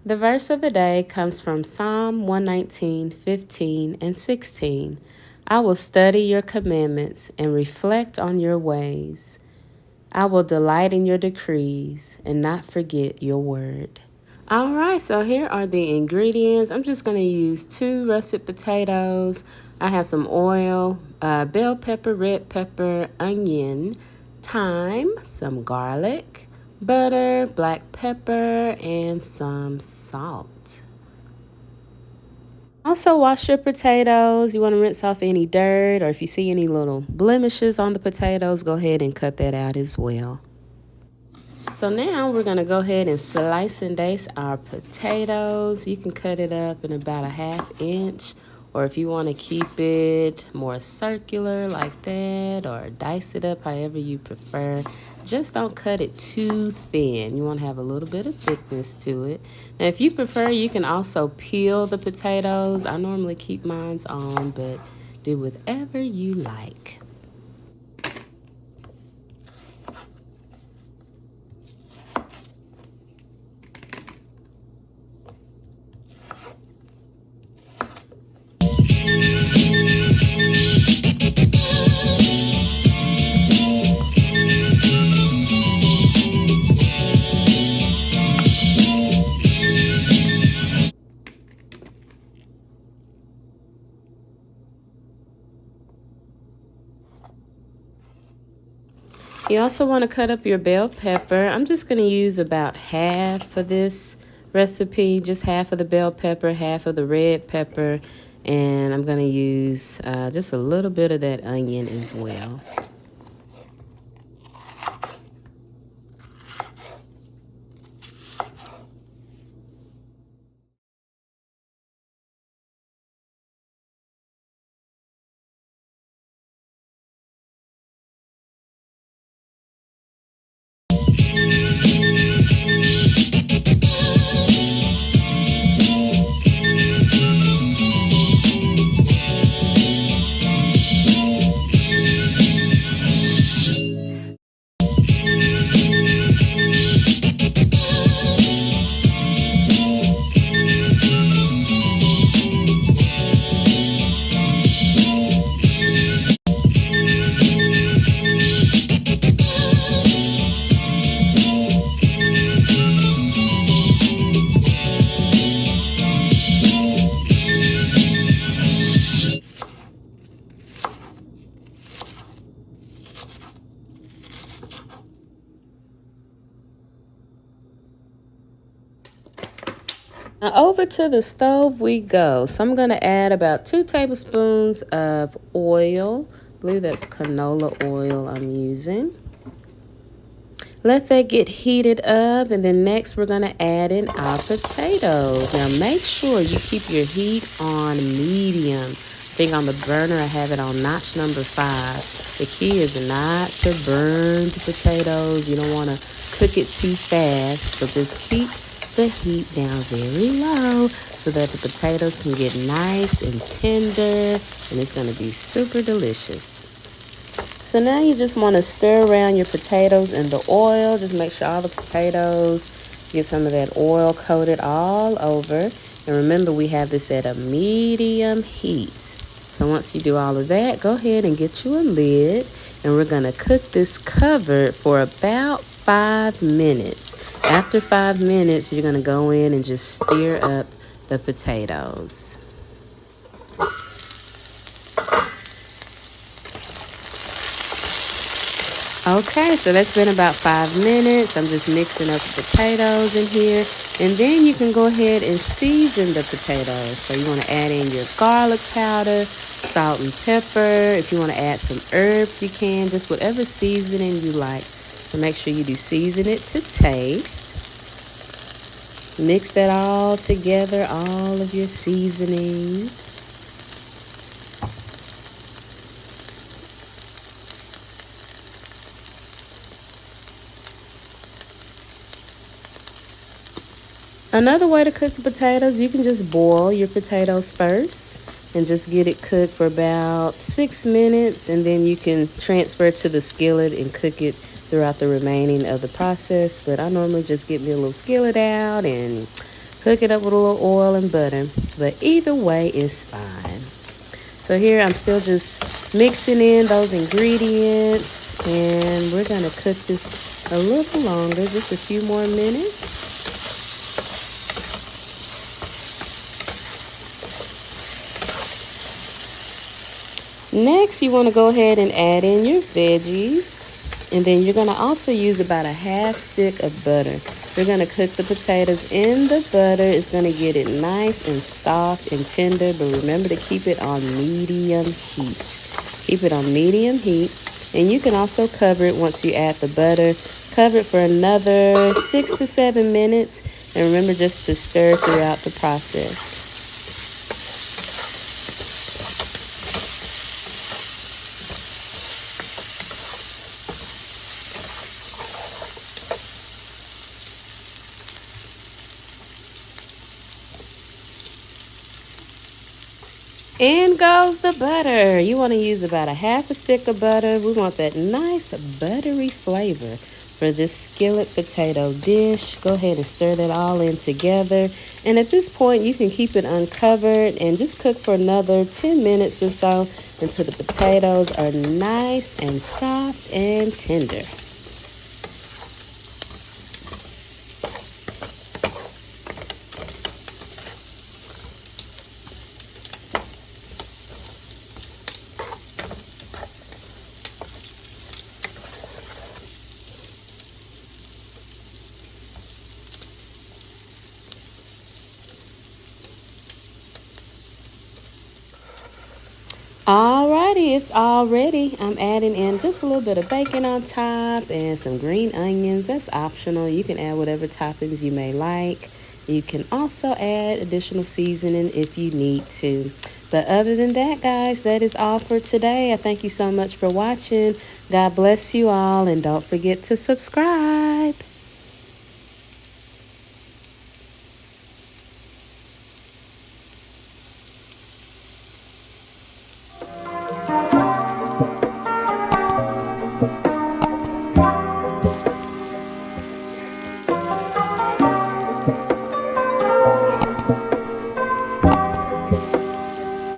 The verse of the day comes from Psalm 119:15 and 16. I will study your commandments and reflect on your ways. I will delight in your decrees and not forget your word. All right, so here are the ingredients. I'm just going to use 2 russet potatoes. I have some oil, bell pepper, red pepper, onion, thyme, some garlic, butter, black pepper, and some salt. Also, wash your potatoes. You want to rinse off any dirt, or if you see any little blemishes on the potatoes, go ahead and cut that out as well. So now we're going to go ahead and slice and dice our potatoes. You can cut it up in about a 1/2 inch, or if you want to keep it more circular like that, or dice it up however you prefer. Just don't cut it too thin. You want to have a little bit of thickness to it. Now, if you prefer, you can also peel the potatoes. I normally keep mine on, but do whatever you like. You also want to cut up your bell pepper. I'm just going to use about half for this recipe, just half of the bell pepper, half of the red pepper, and I'm going to use just a little bit of that onion as well. Now over to the stove we go. So I'm going to add about 2 tablespoons of oil. I believe that's canola oil I'm using. Let that get heated up, and then next we're going to add in our potatoes. Now make sure you keep your heat on medium. I think on the burner I have it on notch number 5. The key is not to burn the potatoes. You don't want to cook it too fast, but just keep the heat down very low so that the potatoes can get nice and tender, and it's going to be super delicious. So now you just want to stir around your potatoes in the oil. Just make sure all the potatoes get some of that oil coated all over. And remember, we have this at a medium heat. So once you do all of that, go ahead and get you a lid. And we're going to cook this covered for about 5 minutes. After 5 minutes, you're going to go in and just stir up the potatoes. Okay, so that's been about 5 minutes. I'm just mixing up the potatoes in here. And then you can go ahead and season the potatoes. So you want to add in your garlic powder, salt and pepper. If you want to add some herbs, you can. Just whatever seasoning you like. So make sure you do season it to taste. Mix that all together, all of your seasonings. Another way to cook the potatoes, you can just boil your potatoes first and just get it cooked for about 6 minutes, and then you can transfer it to the skillet and cook it throughout the remaining of the process. But I normally just get me a little skillet out and Cook it up with a little oil and butter. But either way is fine. So here I'm still just mixing in those ingredients, and we're going to cook this a little longer, just a few more minutes. Next, you want to go ahead and add in your veggies, and then you're going to also use about a half stick of butter. We're going to cook the potatoes in the butter. It's going to get it nice and soft and tender, but remember to keep it on medium heat. Keep it on medium heat, and you can also cover it once you add the butter. Cover it for another 6 to 7 minutes, and remember just to stir throughout the process. In goes the butter. You want to use about a half a stick of butter. We want that nice buttery flavor for this skillet potato dish. Go ahead and stir that all in together. And at this point, you can keep it uncovered and just cook for another 10 minutes or so until the potatoes are nice and soft and tender. Alrighty, it's all ready. I'm adding in just a little bit of bacon on top and some green onions. That's optional. You can add whatever toppings you may like. You can also add additional seasoning if you need to. But other than that, guys, that is all for today. I thank you so much for watching. God bless you all, and don't forget to subscribe.